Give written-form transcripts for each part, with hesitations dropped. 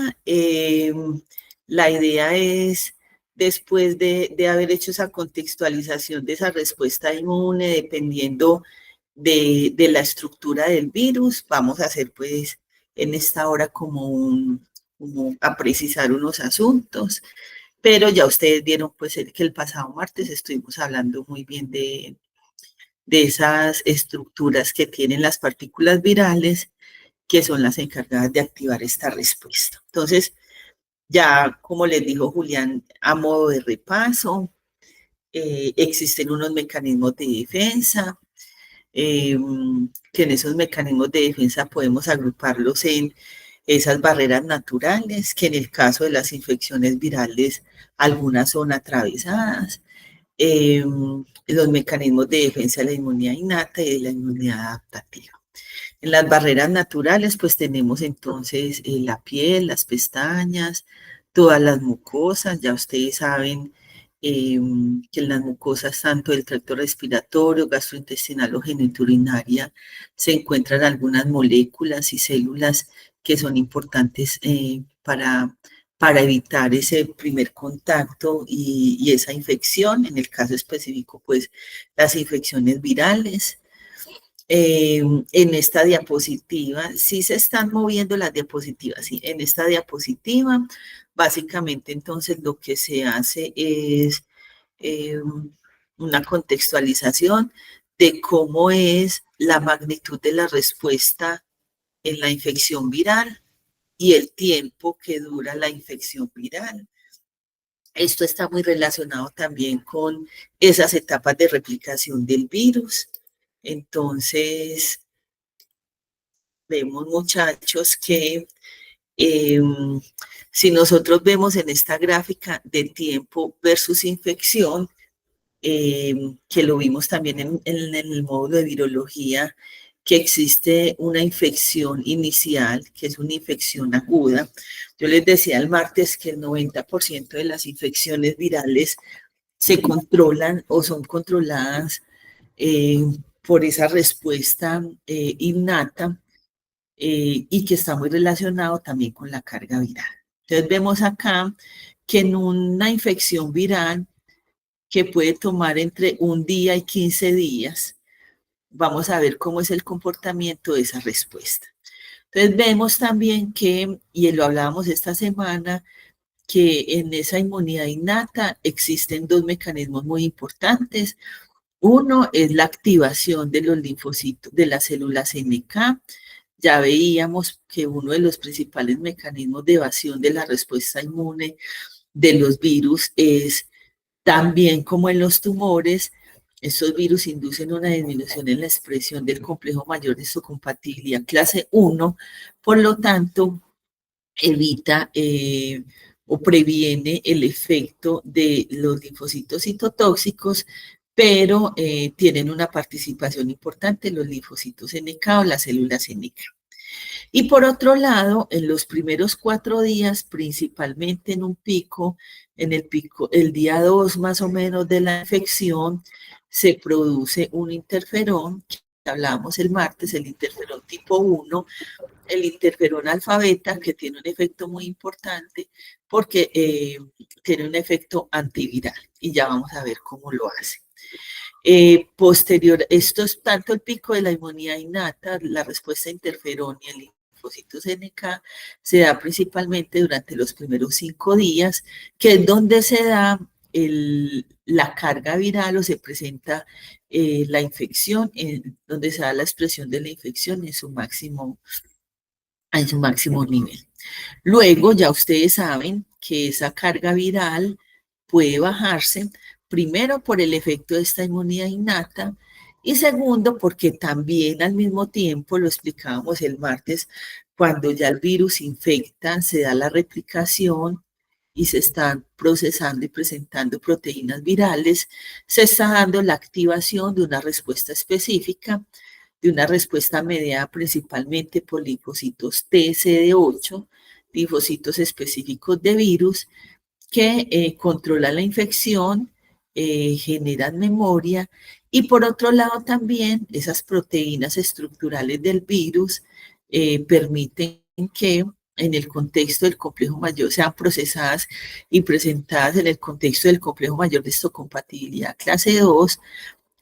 acá, la idea es, después de haber hecho esa contextualización de esa respuesta inmune, dependiendo de la estructura del virus, vamos a hacer pues en esta hora como a precisar unos asuntos, pero ya ustedes vieron pues que el pasado martes estuvimos hablando muy bien de esas estructuras que tienen las partículas virales, que son las encargadas de activar esta respuesta. Entonces, ya como les dijo Julián, a modo de repaso, existen unos mecanismos de defensa, que en esos mecanismos de defensa podemos agruparlos en esas barreras naturales, que en el caso de las infecciones virales, algunas son atravesadas, los mecanismos de defensa de la inmunidad innata y de la inmunidad adaptativa. En las barreras naturales, pues tenemos entonces la piel, las pestañas, todas las mucosas. Ya ustedes saben que en las mucosas, tanto del tracto respiratorio, gastrointestinal o genitourinaria, se encuentran algunas moléculas y células que son importantes para evitar ese primer contacto y esa infección. En el caso específico, pues las infecciones virales. En esta diapositiva, sí se están moviendo las diapositivas, sí, en esta diapositiva, básicamente entonces lo que se hace es una contextualización de cómo es la magnitud de la respuesta en la infección viral y el tiempo que dura la infección viral. Esto está muy relacionado también con esas etapas de replicación del virus. Entonces, vemos, muchachos, que si nosotros vemos en esta gráfica de tiempo versus infección, que lo vimos también en el módulo de virología, que existe una infección inicial, que es una infección aguda. Yo les decía el martes que el 90% de las infecciones virales se controlan o son controladas por esa respuesta innata, y que está muy relacionado también con la carga viral. Entonces vemos acá que en una infección viral que puede tomar entre un día y 15 días, vamos a ver cómo es el comportamiento de esa respuesta. Entonces vemos también que, y lo hablábamos esta semana, que en esa inmunidad innata existen dos mecanismos muy importantes. Uno es la activación de los linfocitos, de las células NK. Ya veíamos que uno de los principales mecanismos de evasión de la respuesta inmune de los virus es también como en los tumores, estos virus inducen una disminución en la expresión del complejo mayor de histocompatibilidad clase 1, por lo tanto, evita o previene el efecto de los linfocitos citotóxicos, pero tienen una participación importante en los linfocitos NK o las células NK. Y por otro lado, en los primeros 4 días, principalmente en un pico, el día 2 más o menos de la infección, se produce un interferón, que hablábamos el martes, el interferón tipo 1, el interferón alfa beta, que tiene un efecto muy importante porque tiene un efecto antiviral, y ya vamos a ver cómo lo hace. Posterior, esto es tanto el pico de la inmunidad innata, la respuesta a interferón y el linfocitos NK, se da principalmente durante los primeros 5 días, que es donde se da la carga viral o se presenta la infección, donde se da la expresión de la infección en su máximo nivel. Luego ya ustedes saben que esa carga viral puede bajarse, primero por el efecto de esta inmunidad innata y segundo porque también al mismo tiempo, lo explicábamos el martes, cuando ya el virus infecta, se da la replicación y se están procesando y presentando proteínas virales, se está dando la activación de una respuesta específica, de una respuesta mediada principalmente por linfocitos TCD8, linfocitos específicos de virus, que controlan la infección, generan memoria, y por otro lado también esas proteínas estructurales del virus permiten que en el contexto del complejo mayor, sean procesadas y presentadas en el contexto del complejo mayor de histocompatibilidad clase 2,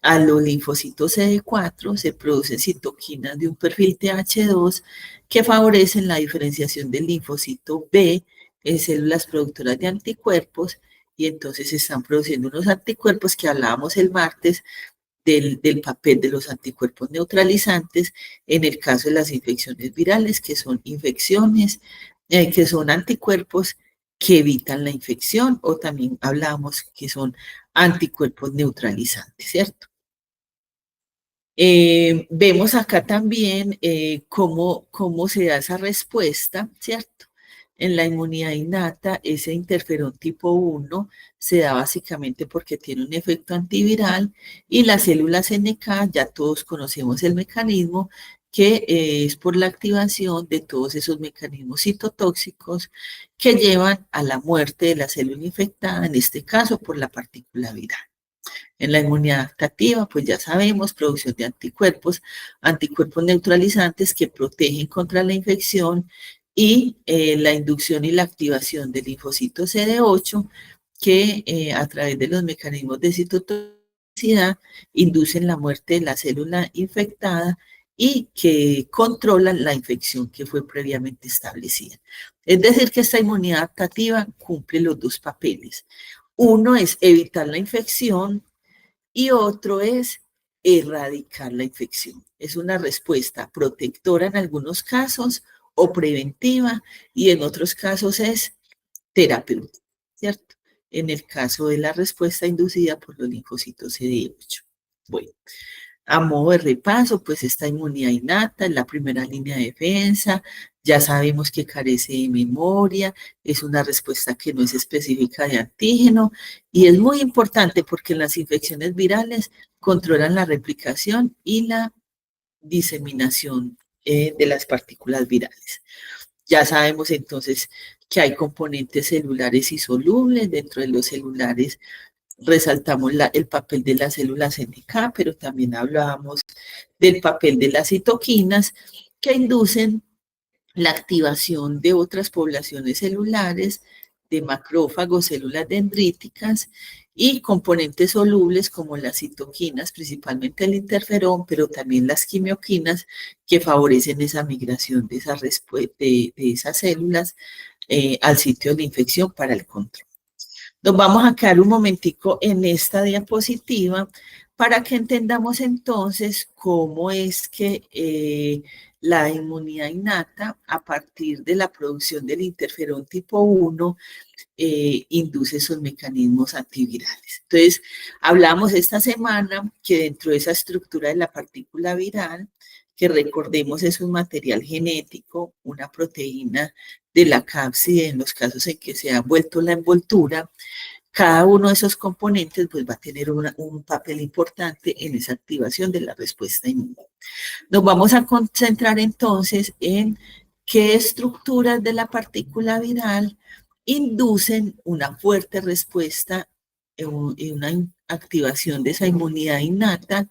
a los linfocitos CD4 se producen citoquinas de un perfil TH2 que favorecen la diferenciación del linfocito B en células productoras de anticuerpos, y entonces se están produciendo unos anticuerpos que hablábamos el martes del papel de los anticuerpos neutralizantes en el caso de las infecciones virales, que son infecciones, que son anticuerpos que evitan la infección, o también hablamos que son anticuerpos neutralizantes, ¿cierto? Vemos acá también cómo se da esa respuesta, ¿cierto? En la inmunidad innata, ese interferón tipo 1 se da básicamente porque tiene un efecto antiviral, y las células NK, ya todos conocemos el mecanismo, que es por la activación de todos esos mecanismos citotóxicos que llevan a la muerte de la célula infectada, en este caso por la partícula viral. En la inmunidad adaptativa, pues ya sabemos, producción de anticuerpos, anticuerpos neutralizantes que protegen contra la infección, y la inducción y la activación del linfocito CD8 que a través de los mecanismos de citotoxicidad inducen la muerte de la célula infectada y que controlan la infección que fue previamente establecida. Es decir, que esta inmunidad adaptativa cumple los dos papeles. Uno es evitar la infección y otro es erradicar la infección. Es una respuesta protectora en algunos casos o preventiva, y en otros casos es terapéutica, ¿cierto? En el caso de la respuesta inducida por los linfocitos CD8. Bueno, a modo de repaso, pues esta inmunidad innata es la primera línea de defensa, ya sabemos que carece de memoria, es una respuesta que no es específica de antígeno, y es muy importante porque las infecciones virales controlan la replicación y la diseminación de las partículas virales. Ya sabemos entonces que hay componentes celulares insolubles. Dentro de los celulares resaltamos el papel de las células NK, pero también hablábamos del papel de las citoquinas que inducen la activación de otras poblaciones celulares, de macrófagos, células dendríticas, y componentes solubles como las citoquinas, principalmente el interferón, pero también las quimioquinas, que favorecen esa migración de esas células al sitio de infección para el control. Nos vamos a quedar un momentico en esta diapositiva para que entendamos entonces cómo es que la inmunidad innata, a partir de la producción del interferón tipo 1, induce esos mecanismos antivirales. Entonces, hablamos esta semana que dentro de esa estructura de la partícula viral, que recordemos es un material genético, una proteína de la cápside en los casos en que se ha vuelto la envoltura, cada uno de esos componentes pues va a tener un papel importante en esa activación de la respuesta inmune. Nos vamos a concentrar entonces en qué estructuras de la partícula viral inducen una fuerte respuesta y una activación de esa inmunidad innata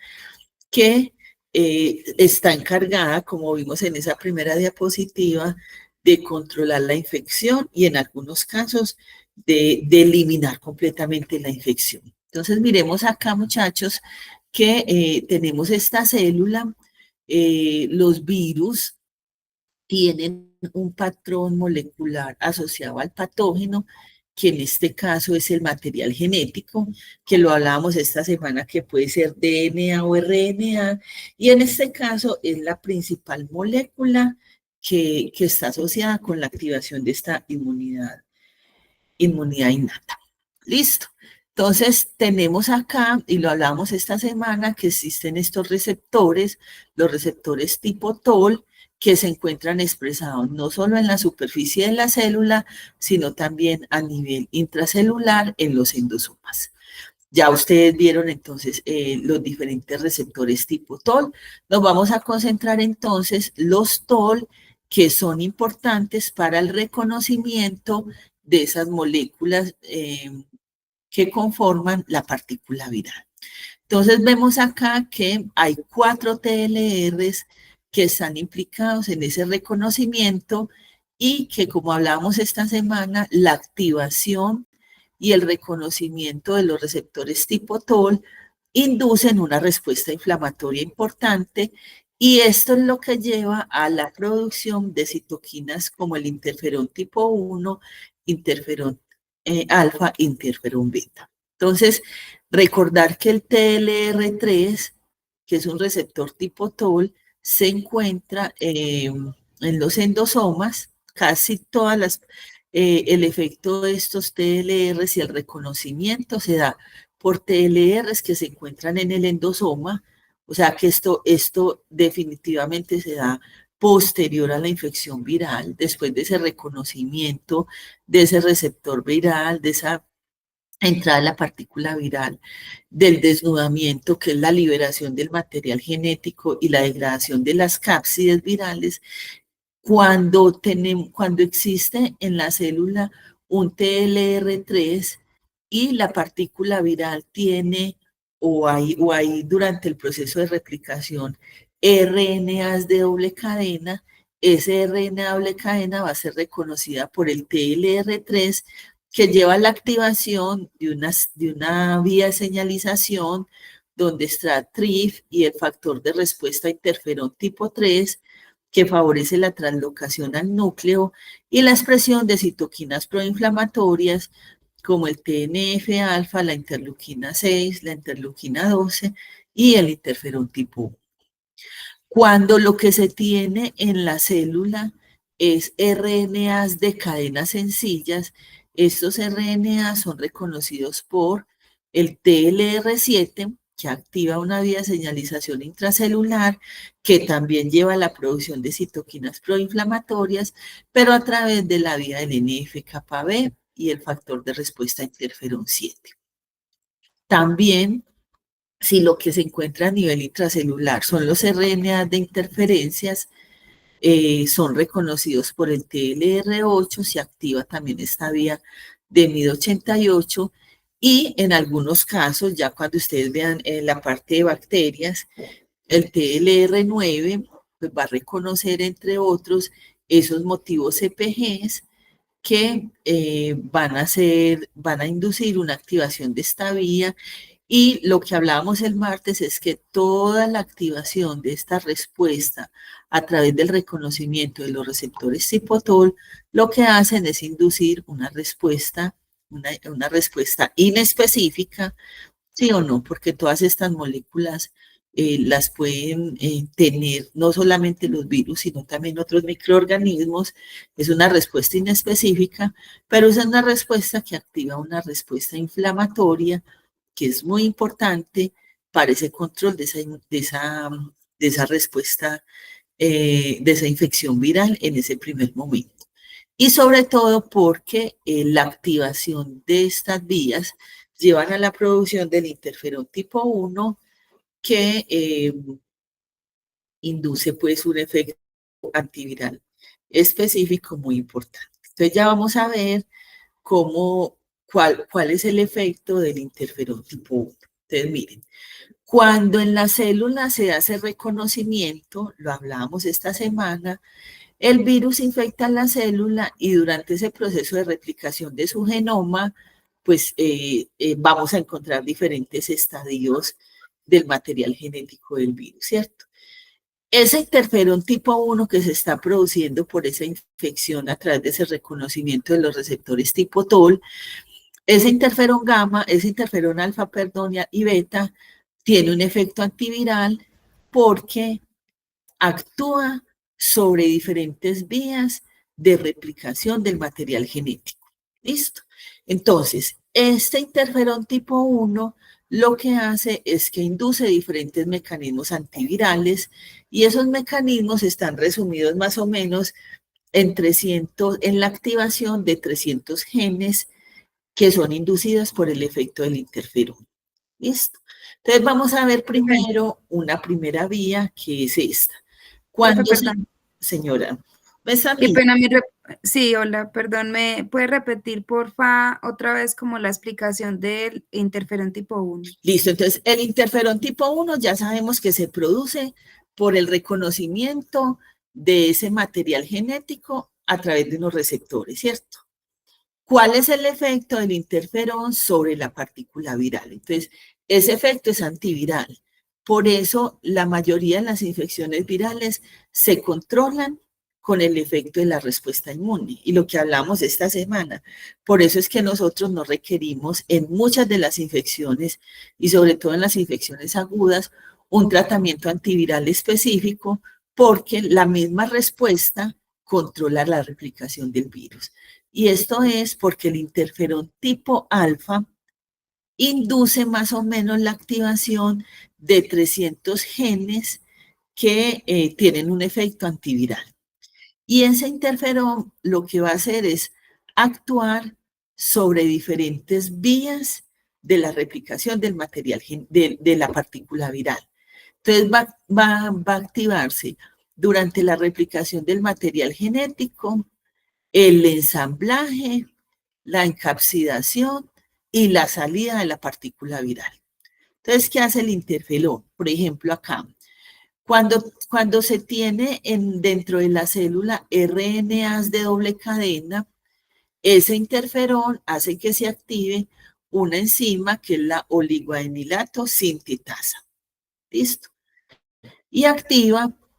que está encargada, como vimos en esa primera diapositiva, de controlar la infección y en algunos casos de eliminar completamente la infección. Entonces, miremos acá, muchachos, que tenemos esta célula. Los virus tienen un patrón molecular asociado al patógeno, que en este caso es el material genético, que lo hablábamos esta semana, que puede ser DNA o RNA, y en este caso es la principal molécula que está asociada con la activación de esta inmunidad innata. Listo. Entonces, tenemos acá, y lo hablamos esta semana, que existen estos receptores, los receptores tipo TOL, que se encuentran expresados no solo en la superficie de la célula, sino también a nivel intracelular en los endosomas. Ya ustedes vieron entonces los diferentes receptores tipo TOL. Nos vamos a concentrar entonces los TOL, que son importantes para el reconocimiento de esas moléculas que conforman la partícula viral. Entonces vemos acá que hay 4 TLRs que están implicados en ese reconocimiento y que, como hablábamos esta semana, la activación y el reconocimiento de los receptores tipo TOL inducen una respuesta inflamatoria importante, y esto es lo que lleva a la producción de citoquinas como el interferón tipo 1, interferón alfa, interferón beta. Entonces, recordar que el TLR3, que es un receptor tipo TOL, se encuentra en los endosomas. Casi todas las, el efecto de estos TLRs y el reconocimiento se da por TLRs que se encuentran en el endosoma, o sea que esto definitivamente se da posterior a la infección viral, después de ese reconocimiento de ese receptor viral, de esa entrada de la partícula viral, del desnudamiento, que es la liberación del material genético y la degradación de las cápsides virales. Cuando existe en la célula un TLR3 y la partícula viral tiene o hay durante el proceso de replicación RNAs de doble cadena, ese RNA doble cadena va a ser reconocida por el TLR3, que lleva la activación de una vía de señalización donde está TRIF y el factor de respuesta interferón tipo 3, que favorece la translocación al núcleo y la expresión de citoquinas proinflamatorias como el TNF-alfa, la interleuquina 6, la interleuquina 12 y el interferón tipo 1. Cuando lo que se tiene en la célula es RNAs de cadenas sencillas, estos RNAs son reconocidos por el TLR7, que activa una vía de señalización intracelular, que también lleva a la producción de citoquinas proinflamatorias, pero a través de la vía del NF-κB y el factor de respuesta interferón 7. También, si lo que se encuentra a nivel intracelular son los RNA de interferencias, son reconocidos por el TLR8, se activa también esta vía de MID88, y en algunos casos, ya cuando ustedes vean la parte de bacterias, el TLR9 pues va a reconocer, entre otros, esos motivos CPGs que van a inducir una activación de esta vía. Y lo que hablábamos el martes es que toda la activación de esta respuesta a través del reconocimiento de los receptores tipo TOL, lo que hacen es inducir una respuesta inespecífica, sí o no, porque todas estas moléculas las pueden tener no solamente los virus, sino también otros microorganismos. Es una respuesta inespecífica, pero es una respuesta que activa una respuesta inflamatoria, que es muy importante para ese control de esa respuesta, de esa infección viral en ese primer momento. Y sobre todo porque la activación de estas vías llevan a la producción del interferón tipo 1, que induce pues un efecto antiviral específico muy importante. Entonces ya vamos a ver cuál es el efecto del interferón tipo 1. Entonces miren, cuando en la célula se hace reconocimiento, lo hablábamos esta semana, el virus infecta la célula y durante ese proceso de replicación de su genoma, pues vamos a encontrar diferentes estadios del material genético del virus, ¿cierto? Ese interferón tipo 1 que se está produciendo por esa infección a través de ese reconocimiento de los receptores tipo TOL, ese interferón gamma, ese interferón alfa, perdón, y beta, tiene un efecto antiviral porque actúa sobre diferentes vías de replicación del material genético. ¿Listo? Entonces, este interferón tipo 1 lo que hace es que induce diferentes mecanismos antivirales, y esos mecanismos están resumidos más o menos en la activación de 300 genes que son inducidos por el efecto del interferón. ¿Listo? Entonces vamos a ver primero una primera vía, que es esta. Cuando señora, Qué pena, sí, hola, perdón, ¿me puede repetir, porfa, otra vez como la explicación del interferón tipo 1? Listo, entonces el interferón tipo 1 ya sabemos que se produce por el reconocimiento de ese material genético a través de unos receptores, ¿cierto? ¿Cuál es el efecto del interferón sobre la partícula viral? Entonces, ese efecto es antiviral. Por eso, la mayoría de las infecciones virales se controlan con el efecto de la respuesta inmune y lo que hablamos esta semana. Por eso es que nosotros no requerimos en muchas de las infecciones y sobre todo en las infecciones agudas un tratamiento antiviral específico porque la misma respuesta controla la replicación del virus. Y esto es porque el interferón tipo alfa induce más o menos la activación de 300 genes que tienen un efecto antiviral. Y ese interferón lo que va a hacer es actuar sobre diferentes vías de la replicación del material, de la partícula viral. Entonces va a activarse durante la replicación del material genético, el ensamblaje, la encapsidación y la salida de la partícula viral. Entonces, ¿qué hace el interferón? Por ejemplo, acá, cuando se tiene dentro de la célula RNAs de doble cadena, ese interferón hace que se active una enzima que es la oligoanilato sintetasa. ¿Listo? Y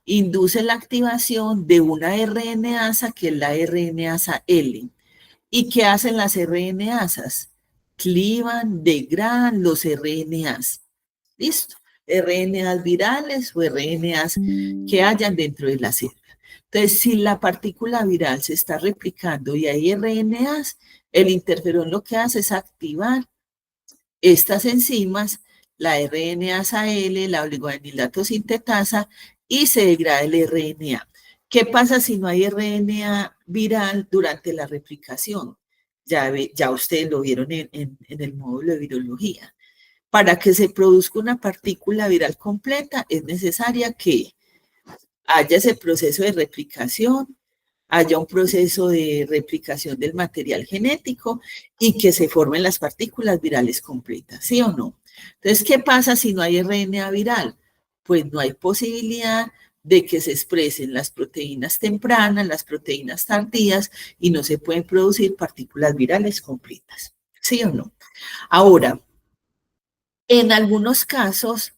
induce la activación de una RNasa que es la RNasa L. ¿Y qué hacen las RNasas? Clivan, degradan los RNAs. ¿Listo? RNAs virales o RNAs que hayan dentro de la célula. Entonces, si la partícula viral se está replicando y hay RNAs, el interferón lo que hace es activar estas enzimas, la RNasa L, la oligoanilato sintetasa, y se degrada el RNA. ¿Qué pasa si no hay RNA viral durante la replicación? Ya ustedes lo vieron en el módulo de virología. Para que se produzca una partícula viral completa es necesaria que haya ese proceso de replicación, haya un proceso de replicación del material genético y que se formen las partículas virales completas, ¿sí o no? Entonces, ¿qué pasa si no hay RNA viral? Pues no hay posibilidad de que se expresen las proteínas tempranas, las proteínas tardías y no se pueden producir partículas virales completas, ¿sí o no? Ahora, en algunos casos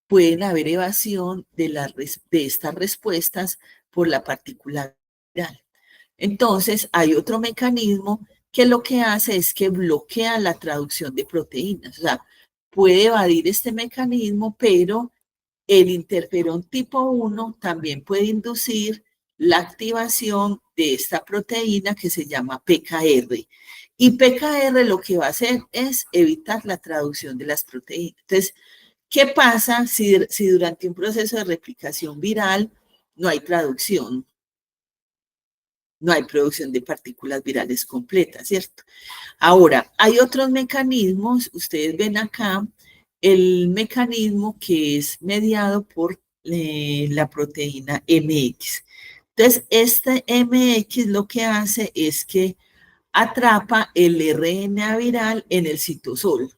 pueden haber evasión de estas respuestas por la partícula viral. Entonces, hay otro mecanismo que lo que hace es que bloquea la traducción de proteínas. O sea, puede evadir este mecanismo, pero el interferón tipo 1 también puede inducir la activación de esta proteína que se llama PKR. Y PKR lo que va a hacer es evitar la traducción de las proteínas. Entonces, ¿qué pasa si durante un proceso de replicación viral no hay traducción? No hay producción de partículas virales completas, ¿cierto? Ahora, hay otros mecanismos, ustedes ven acá el mecanismo que es mediado por la proteína MX. Entonces, este MX lo que hace es que atrapa el RNA viral en el citosol.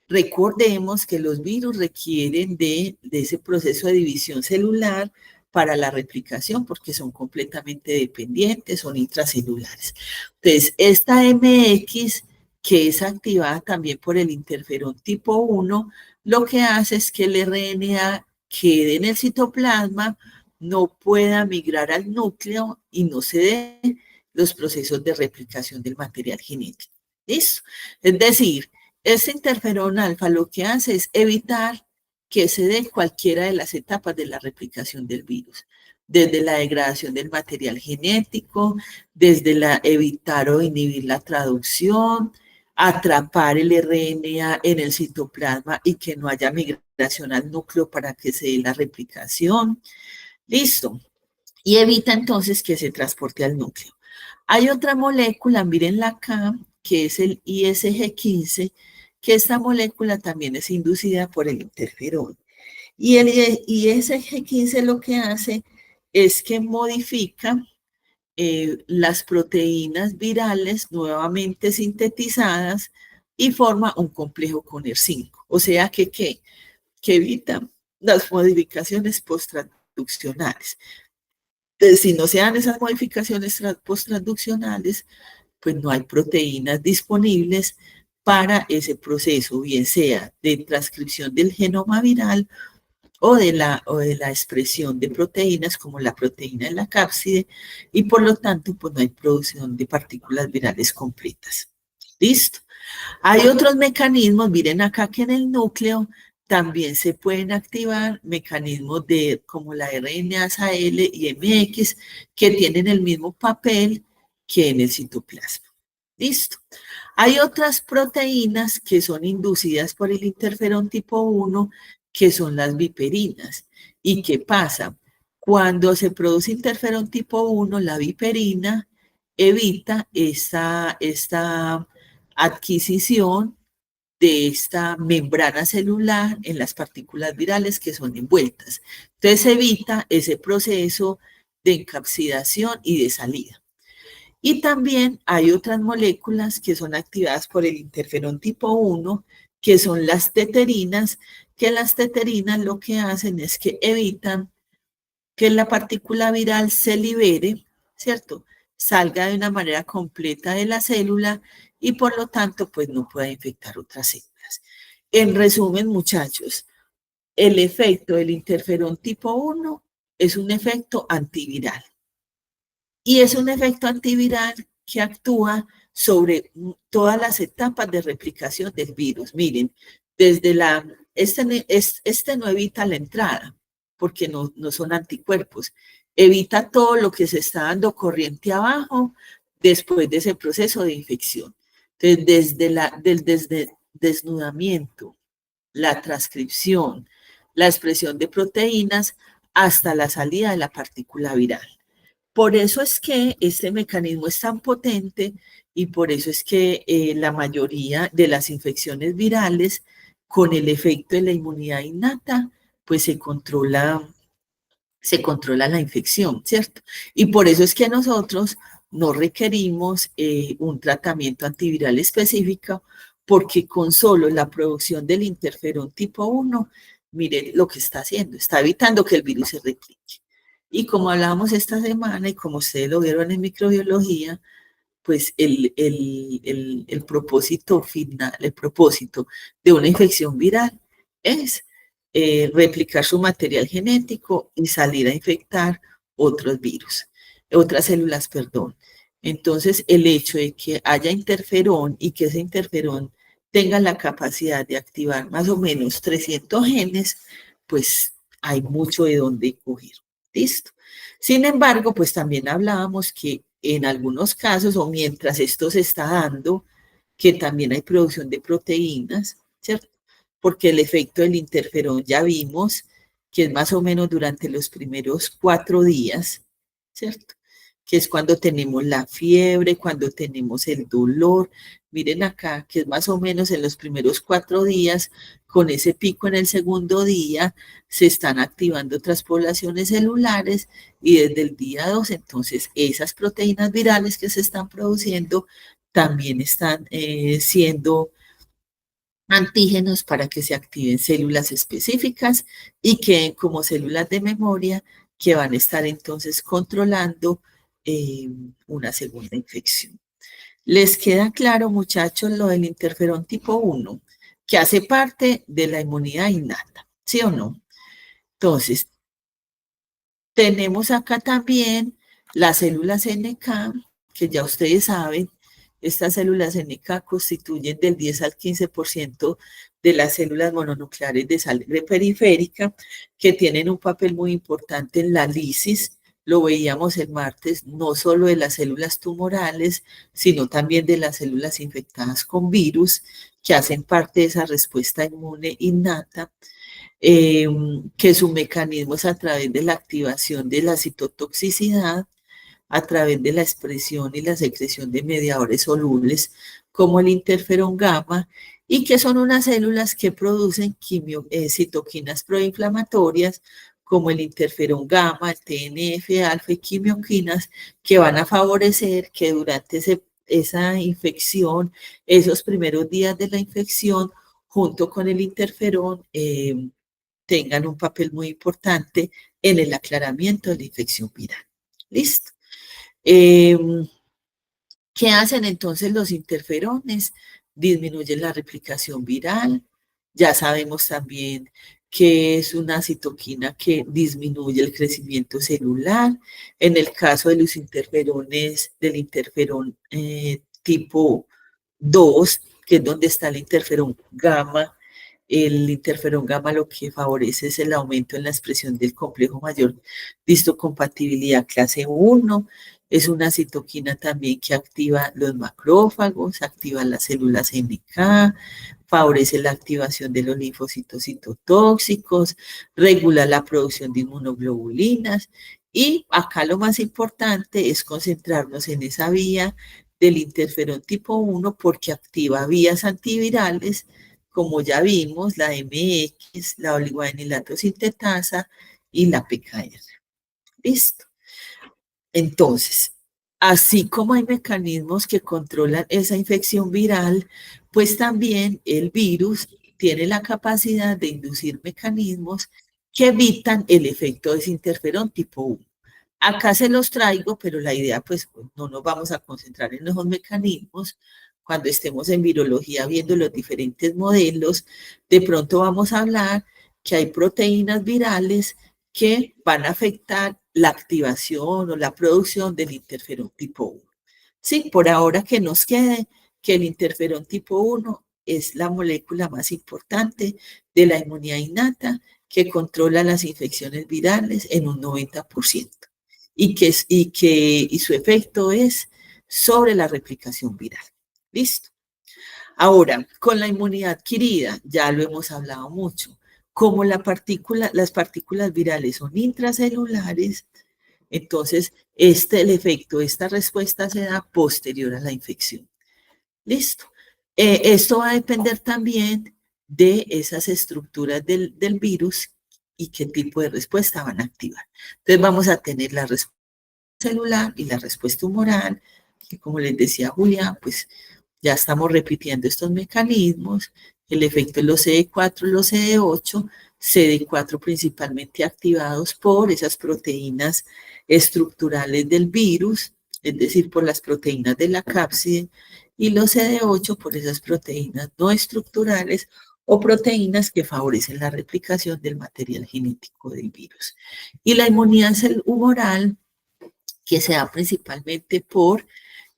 Recordemos que los virus requieren de ese proceso de división celular para la replicación porque son completamente dependientes, son intracelulares. Entonces, esta MX, que es activada también por el interferón tipo 1, lo que hace es que el RNA quede en el citoplasma, no pueda migrar al núcleo y no se dé los procesos de replicación del material genético. ¿Listo? Es decir, este interferón alfa lo que hace es evitar que se dé cualquiera de las etapas de la replicación del virus, desde la degradación del material genético, desde evitar o inhibir la traducción, atrapar el RNA en el citoplasma y que no haya migración al núcleo para que se dé la replicación. Listo. Y evita entonces que se transporte al núcleo. Hay otra molécula, mírenla acá, que es el ISG15, que esta molécula también es inducida por el interferón. Y el ISG15 lo que hace es que modifica las proteínas virales nuevamente sintetizadas y forma un complejo con ER5. O sea que evita las modificaciones posttransduccionales. Entonces, si no se dan esas modificaciones posttransduccionales, pues no hay proteínas disponibles para ese proceso, bien sea de transcripción del genoma viral o de la expresión de proteínas como la proteína de la cápside, y por lo tanto pues no hay producción de partículas virales completas. ¿Listo? Hay otros mecanismos, miren acá que en el núcleo también se pueden activar mecanismos de, como la RNasa L y MX, que tienen el mismo papel que en el citoplasma. ¿Listo? Hay otras proteínas que son inducidas por el interferón tipo 1, que son las viperinas. ¿Y qué pasa? Cuando se produce interferón tipo 1, la viperina evita esta adquisición de esta membrana celular en las partículas virales que son envueltas. Entonces evita ese proceso de encapsidación y de salida. Y también hay otras moléculas que son activadas por el interferón tipo 1, que son las teterinas, que las teterinas lo que hacen es que evitan que la partícula viral se libere, ¿cierto? Salga de una manera completa de la célula y por lo tanto, pues no pueda infectar otras células. En resumen, muchachos, el efecto del interferón tipo 1 es un efecto antiviral. Y es un efecto antiviral que actúa sobre todas las etapas de replicación del virus. Miren, desde este no evita la entrada, porque no son anticuerpos. Evita todo lo que se está dando corriente abajo después de ese proceso de infección. Entonces, desde desnudamiento, la transcripción, la expresión de proteínas, hasta la salida de la partícula viral. Por eso es que este mecanismo es tan potente y por eso es que la mayoría de las infecciones virales, con el efecto de la inmunidad innata, pues se controla la infección, ¿cierto? Y por eso es que nosotros no requerimos un tratamiento antiviral específico, porque con solo la producción del interferón tipo 1, mire lo que está haciendo, está evitando que el virus se replique. Y como hablábamos esta semana y como ustedes lo vieron en microbiología, pues el propósito final, el propósito de una infección viral es replicar su material genético y salir a infectar otros virus, otras células, perdón. Entonces, el hecho de que haya interferón y que ese interferón tenga la capacidad de activar más o menos 300 genes, pues hay mucho de dónde coger. ¿Listo? Sin embargo, pues también hablábamos que en algunos casos, o mientras esto se está dando, que también hay producción de proteínas, ¿cierto? Porque el efecto del interferón ya vimos que es más o menos durante los primeros 4 días, ¿cierto? Que es cuando tenemos la fiebre, cuando tenemos el dolor. Miren acá, que es más o menos en los primeros 4 días, con ese pico en el segundo día, se están activando otras poblaciones celulares y desde el día 2, entonces, esas proteínas virales que se están produciendo también están siendo antígenos para que se activen células específicas y queden como células de memoria que van a estar entonces controlando una segunda infección. ¿Les queda claro, muchachos, lo del interferón tipo 1, que hace parte de la inmunidad innata? ¿Sí o no? Entonces, tenemos acá también las células NK, que ya ustedes saben, estas células NK constituyen del 10 al 15% de las células mononucleares de sangre periférica, que tienen un papel muy importante en la lisis. Lo veíamos el martes, no solo de las células tumorales, sino también de las células infectadas con virus, que hacen parte de esa respuesta inmune innata. Que su mecanismo es a través de la activación de la citotoxicidad, a través de la expresión y la secreción de mediadores solubles como el interferón gamma, y que son unas células que producen citoquinas proinflamatorias como el interferón gamma, el TNF-alfa y quimioquinas, que van a favorecer que durante esa infección, esos primeros días de la infección, junto con el interferón, tengan un papel muy importante en el aclaramiento de la infección viral. ¿Listo? ¿Qué hacen entonces los interferones? Disminuyen la replicación viral. Ya sabemos también que es una citoquina que disminuye el crecimiento celular. En el caso de los interferones, del interferón tipo 2, que es donde está el interferón gamma lo que favorece es el aumento en la expresión del complejo mayor de histocompatibilidad clase 1. Es una citoquina también que activa los macrófagos, activa las células NK, favorece la activación de los linfocitos citotóxicos, regula la producción de inmunoglobulinas y acá lo más importante es concentrarnos en esa vía del interferón tipo 1 porque activa vías antivirales, como ya vimos, la MX, la oligoanilato sintetasa y la PKR. ¿Listo? Entonces, así como hay mecanismos que controlan esa infección viral, pues también el virus tiene la capacidad de inducir mecanismos que evitan el efecto de ese interferón tipo 1. Acá se los traigo, pero la idea, pues, no nos vamos a concentrar en esos mecanismos. Cuando estemos en virología viendo los diferentes modelos, de pronto vamos a hablar que hay proteínas virales que van a afectar la activación o la producción del interferón tipo 1. Sí, por ahora que nos quede que el interferón tipo 1 es la molécula más importante de la inmunidad innata que controla las infecciones virales en un 90% y su efecto es sobre la replicación viral. ¿Listo? Ahora, con la inmunidad adquirida, ya lo hemos hablado mucho, como las partículas virales son intracelulares, entonces el efecto, esta respuesta se da posterior a la infección. ¿Listo? Esto va a depender también de esas estructuras del virus y qué tipo de respuesta van a activar. Entonces vamos a tener la respuesta celular y la respuesta humoral, que como les decía Julián, pues ya estamos repitiendo estos mecanismos, el efecto de los CD4 y los CD8, CD4 principalmente activados por esas proteínas estructurales del virus, es decir, por las proteínas de la cápside, y los CD8 por esas proteínas no estructurales o proteínas que favorecen la replicación del material genético del virus. Y la inmunidad humoral que se da principalmente por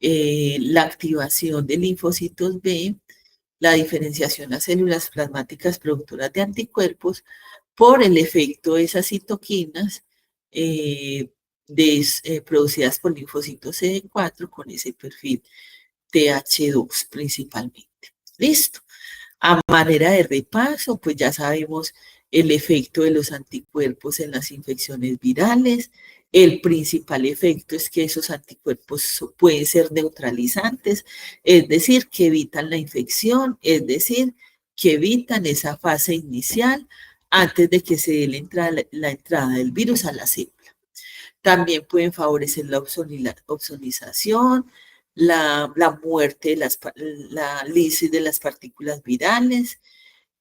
la activación de linfocitos B, la diferenciación a células plasmáticas productoras de anticuerpos por el efecto de esas citoquinas producidas por linfocitos CD4 con ese perfil TH2 principalmente. Listo. A manera de repaso, pues ya sabemos el efecto de los anticuerpos en las infecciones virales. El principal efecto es que esos anticuerpos pueden ser neutralizantes, es decir, que evitan la infección, es decir, que evitan esa fase inicial antes de que se dé la entrada del virus a la célula. También pueden favorecer la opsonización, la muerte, la lisis de las partículas virales.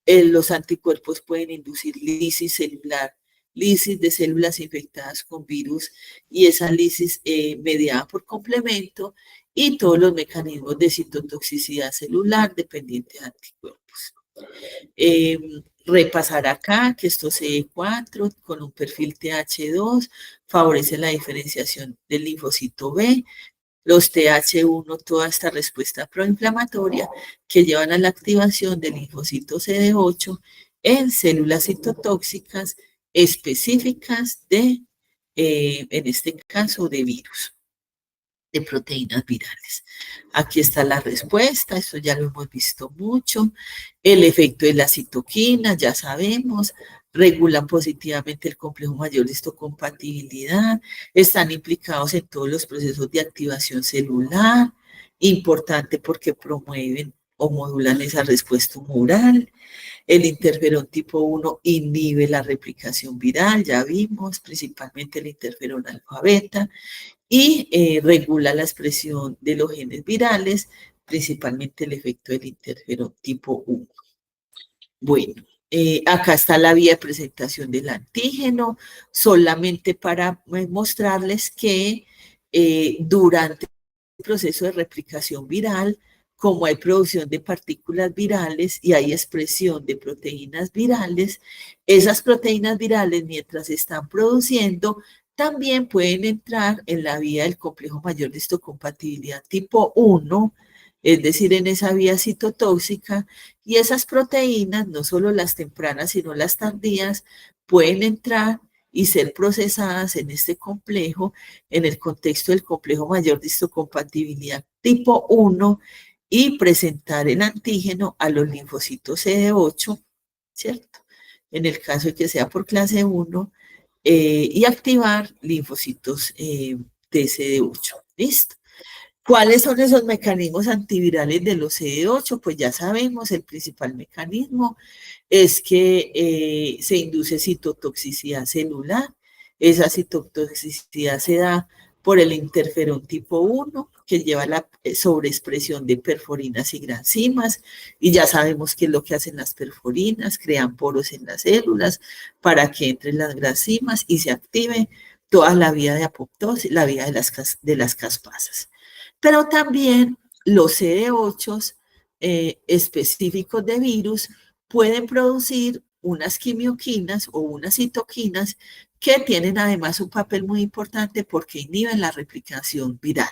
Los anticuerpos pueden inducir lisis celular, lisis de células infectadas con virus y esa lisis mediada por complemento y todos los mecanismos de citotoxicidad celular dependientes de anticuerpos. Repasar acá que estos CD4 con un perfil TH2 favorecen la diferenciación del linfocito B, los TH1, toda esta respuesta proinflamatoria que llevan a la activación del linfocito CD8 en células citotóxicas específicas en este caso, de virus, de proteínas virales. Aquí está la respuesta, esto ya lo hemos visto mucho. El efecto de la citoquina, ya sabemos, regulan positivamente el complejo mayor de histocompatibilidad, están implicados en todos los procesos de activación celular, importante porque promueven o modulan esa respuesta humoral. El interferón tipo 1 inhibe la replicación viral, ya vimos, principalmente el interferón alfa beta, y regula la expresión de los genes virales, principalmente el efecto del interferón tipo 1. Bueno, Acá está la vía de presentación del antígeno, solamente para mostrarles que durante el proceso de replicación viral, como hay producción de partículas virales y hay expresión de proteínas virales, esas proteínas virales, mientras se están produciendo, también pueden entrar en la vía del complejo mayor de histocompatibilidad tipo 1, es decir, en esa vía citotóxica, y esas proteínas, no solo las tempranas, sino las tardías, pueden entrar y ser procesadas en este complejo, en el contexto del complejo mayor de histocompatibilidad tipo 1, y presentar el antígeno a los linfocitos CD8, ¿cierto? En el caso de que sea por clase 1, y activar linfocitos de CD8. ¿Listo? ¿Cuáles son esos mecanismos antivirales de los CD8? Pues ya sabemos, el principal mecanismo es que se induce citotoxicidad celular. Esa citotoxicidad se da por el interferón tipo 1, que lleva la sobreexpresión de perforinas y granzimas, y ya sabemos qué es lo que hacen las perforinas, crean poros en las células para que entren las granzimas y se active toda la vía de apoptosis, la vía de las caspasas. Pero también los CD8 específicos de virus pueden producir unas quimioquinas o unas citoquinas que tienen además un papel muy importante porque inhiben la replicación viral.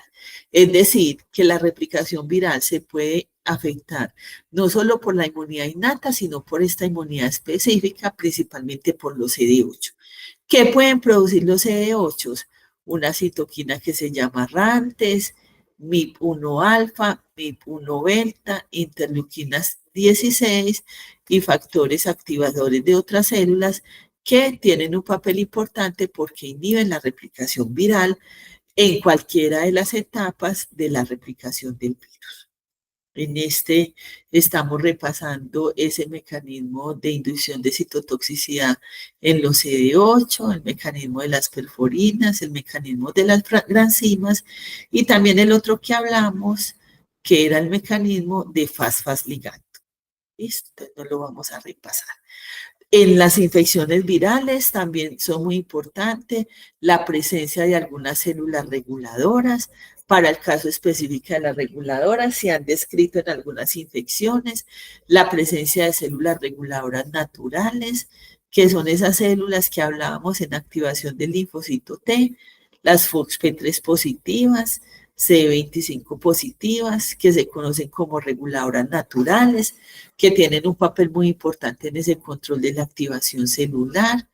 Es decir, que la replicación viral se puede afectar no solo por la inmunidad innata, sino por esta inmunidad específica, principalmente por los CD8. ¿Qué pueden producir los CD8? Una citoquina que se llama RANTES, MIP1 alfa, MIP1 beta, interleuquinas 16 y factores activadores de otras células que tienen un papel importante porque inhiben la replicación viral en cualquiera de las etapas de la replicación del virus. En este estamos repasando ese mecanismo de inducción de citotoxicidad en los CD8, el mecanismo de las perforinas, el mecanismo de las granzimas y también el otro que hablamos, que era el mecanismo de fas ligando. Listo, entonces no lo vamos a repasar. En las infecciones virales también son muy importantes la presencia de algunas células reguladoras. Para el caso específico de las reguladoras, se han descrito en algunas infecciones la presencia de células reguladoras naturales, que son esas células que hablábamos en activación del linfocito T, las FOXP3 positivas, C25 positivas, que se conocen como reguladoras naturales, que tienen un papel muy importante en ese control de la activación celular.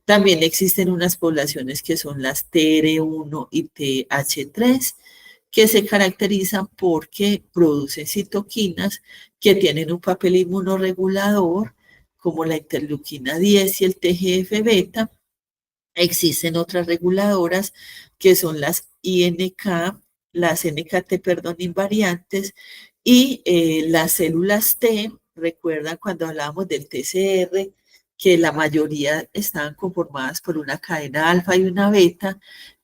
También existen unas poblaciones que son las TR1 y TH3, que se caracterizan porque producen citoquinas que tienen un papel inmunoregulador, como la interleuquina 10 y el TGF-beta. Existen otras reguladoras que son las INK, las NKT, perdón, invariantes, y las células T. Recuerdan cuando hablábamos del TCR, que la mayoría estaban conformadas por una cadena alfa y una beta,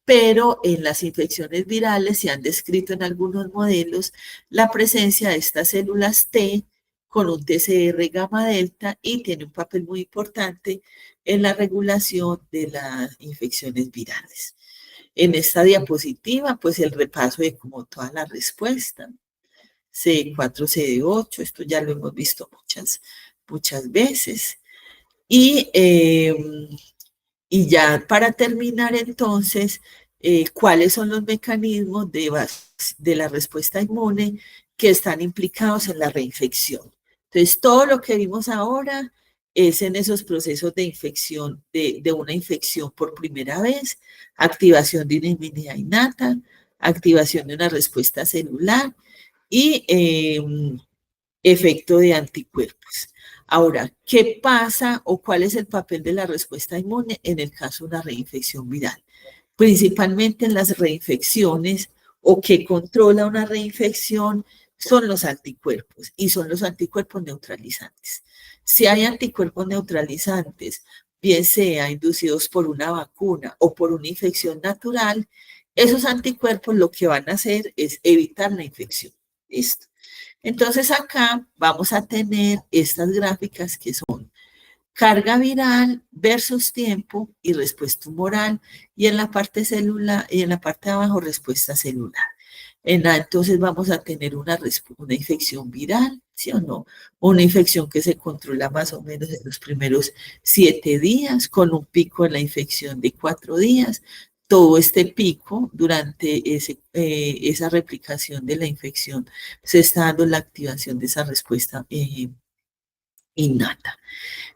pero en las infecciones virales se han descrito en algunos modelos la presencia de estas células T con un TCR gamma delta y tiene un papel muy importante en la regulación de las infecciones virales. En esta diapositiva, pues el repaso de como toda la respuesta. CD4, CD8, esto ya lo hemos visto muchas veces. Y ya para terminar entonces, ¿cuáles son los mecanismos de la respuesta inmune que están implicados en la reinfección? Entonces, todo lo que vimos ahora es en esos procesos de infección, de una infección por primera vez, activación de una inmunidad innata, activación de una respuesta celular y efecto de anticuerpos. Ahora, ¿qué pasa o cuál es el papel de la respuesta inmune en el caso de una reinfección viral? Principalmente en las reinfecciones o que controla una reinfección son los anticuerpos y son los anticuerpos neutralizantes. Si hay anticuerpos neutralizantes, bien sea inducidos por una vacuna o por una infección natural, esos anticuerpos lo que van a hacer es evitar la infección. ¿Listo? Entonces acá vamos a tener estas gráficas que son carga viral versus tiempo y respuesta tumoral, y en la parte celular, y en la parte de abajo respuesta celular. Entonces vamos a tener una infección viral, ¿sí o no? Una infección que se controla más o menos en los primeros 7 días, con un pico en la infección de 4 días. Todo este pico, durante esa replicación de la infección, se está dando la activación de esa respuesta innata.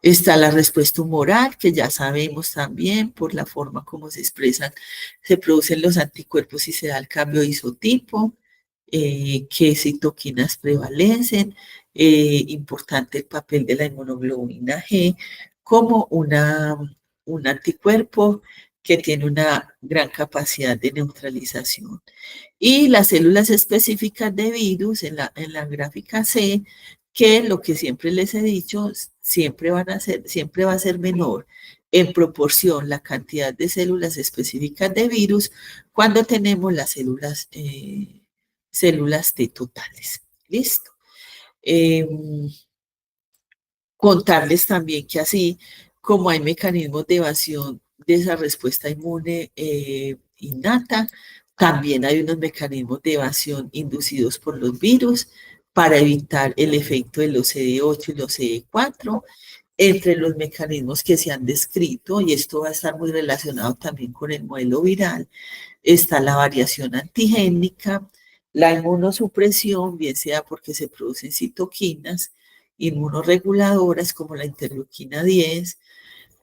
Está la respuesta humoral, que ya sabemos también por la forma como se expresan, se producen los anticuerpos y se da el cambio de isotipo, qué citoquinas prevalecen, importante el papel de la inmunoglobulina G como un anticuerpo que tiene una gran capacidad de neutralización. Y las células específicas de virus en la gráfica C, que lo que siempre les he dicho, siempre va a ser menor en proporción la cantidad de células específicas de virus cuando tenemos las células T totales. ¿Listo? Eh, Contarles también que así como hay mecanismos de evasión de esa respuesta inmune innata, también hay unos mecanismos de evasión inducidos por los virus para evitar el efecto de los CD8 y los CD4. Entre los mecanismos que se han descrito, y esto va a estar muy relacionado también con el modelo viral, está la variación antigénica, la inmunosupresión, bien sea porque se producen citoquinas inmunorreguladoras como la interleuquina 10,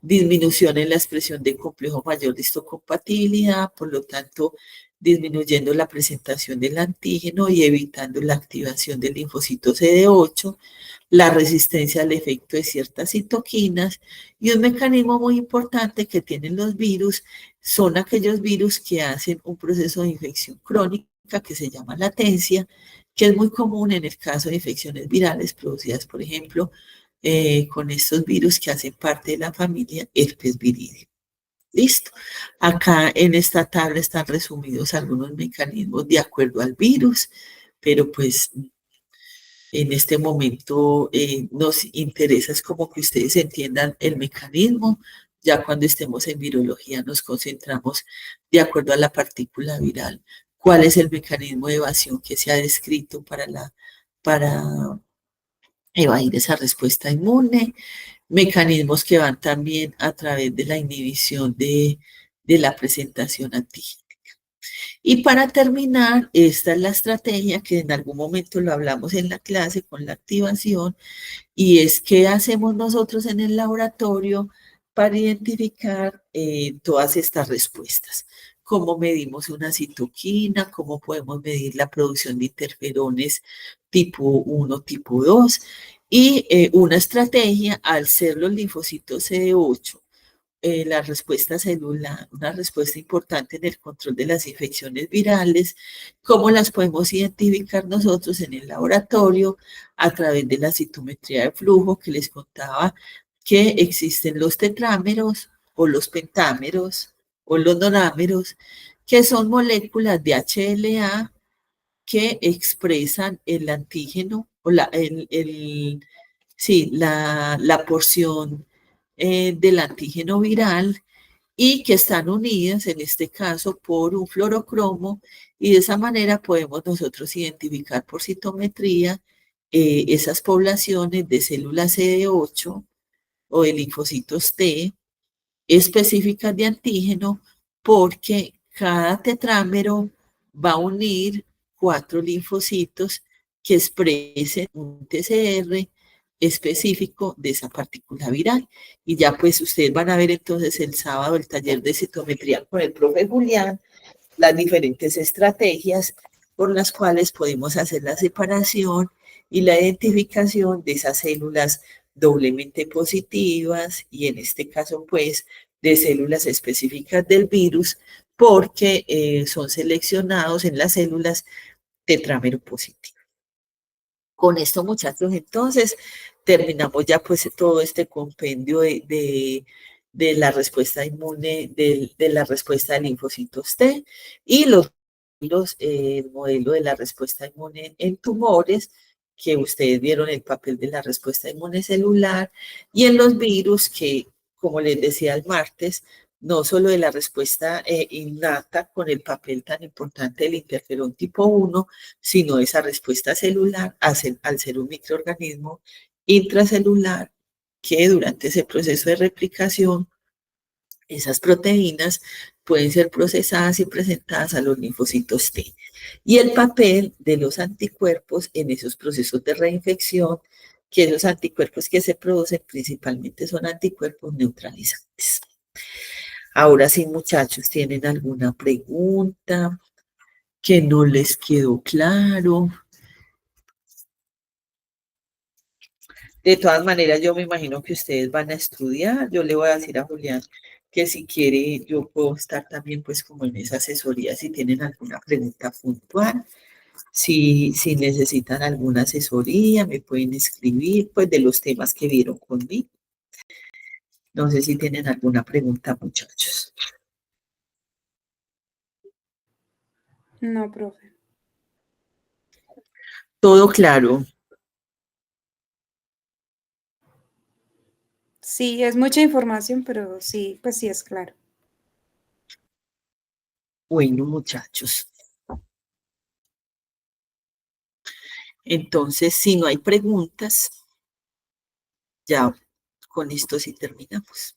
disminución en la expresión de complejo mayor de histocompatibilidad, por lo tanto, disminuyendo la presentación del antígeno y evitando la activación del linfocito CD8, la resistencia al efecto de ciertas citoquinas, y un mecanismo muy importante que tienen los virus son aquellos virus que hacen un proceso de infección crónica que se llama latencia, que es muy común en el caso de infecciones virales producidas, por ejemplo, con estos virus que hacen parte de la familia herpes viridis. Listo. Acá en esta tabla están resumidos algunos mecanismos de acuerdo al virus, pero pues en este momento nos interesa es como que ustedes entiendan el mecanismo. Ya cuando estemos en virología nos concentramos de acuerdo a la partícula viral. ¿Cuál es el mecanismo de evasión que se ha descrito para evadir esa respuesta inmune? Mecanismos que van también a través de la inhibición de la presentación antigénica. Y para terminar, esta es la estrategia que en algún momento lo hablamos en la clase con la activación, y es qué hacemos nosotros en el laboratorio para identificar todas estas respuestas. Cómo medimos una citoquina, cómo podemos medir la producción de interferones tipo 1, tipo 2, y una estrategia al ser los linfocitos CD8 la respuesta celular, una respuesta importante en el control de las infecciones virales, cómo las podemos identificar nosotros en el laboratorio a través de la citometría de flujo que les contaba que existen los tetrámeros o los pentámeros o los nonámeros, que son moléculas de HLA que expresan el antígeno o sí, la porción del antígeno viral y que están unidas, en este caso, por un fluorocromo, y de esa manera podemos nosotros identificar por citometría esas poblaciones de células CD8 o de linfocitos T específicas de antígeno, porque cada tetrámero va a unir 4 linfocitos que expresen un TCR específico de esa partícula viral. Y ya pues ustedes van a ver entonces el sábado el taller de citometría con el profe Julián, las diferentes estrategias por las cuales podemos hacer la separación y la identificación de esas células doblemente positivas y en este caso pues de células específicas del virus porque son seleccionados en las células tetrámero positivo. Con esto, muchachos, entonces terminamos ya pues todo este compendio de la respuesta inmune, de la respuesta de linfocitos T y el modelo de la respuesta inmune en tumores, que ustedes vieron el papel de la respuesta inmune celular, y en los virus que, como les decía el martes, no solo de la respuesta innata con el papel tan importante del interferón tipo 1, sino esa respuesta celular al ser un microorganismo intracelular que durante ese proceso de replicación, esas proteínas pueden ser procesadas y presentadas a los linfocitos T. Y el papel de los anticuerpos en esos procesos de reinfección, que esos anticuerpos que se producen principalmente son anticuerpos neutralizantes. Ahora sí, muchachos, ¿tienen alguna pregunta que no les quedó claro? De todas maneras, yo me imagino que ustedes van a estudiar. Yo le voy a decir a Julián que si quiere, yo puedo estar también pues como en esa asesoría si tienen alguna pregunta puntual. Si necesitan alguna asesoría, me pueden escribir pues de los temas que vieron conmigo. No sé si tienen alguna pregunta, muchachos. No, profe. Todo claro. Sí, es mucha información, pero sí, pues sí es claro. Bueno, muchachos. Entonces, si no hay preguntas, ya con esto sí terminamos.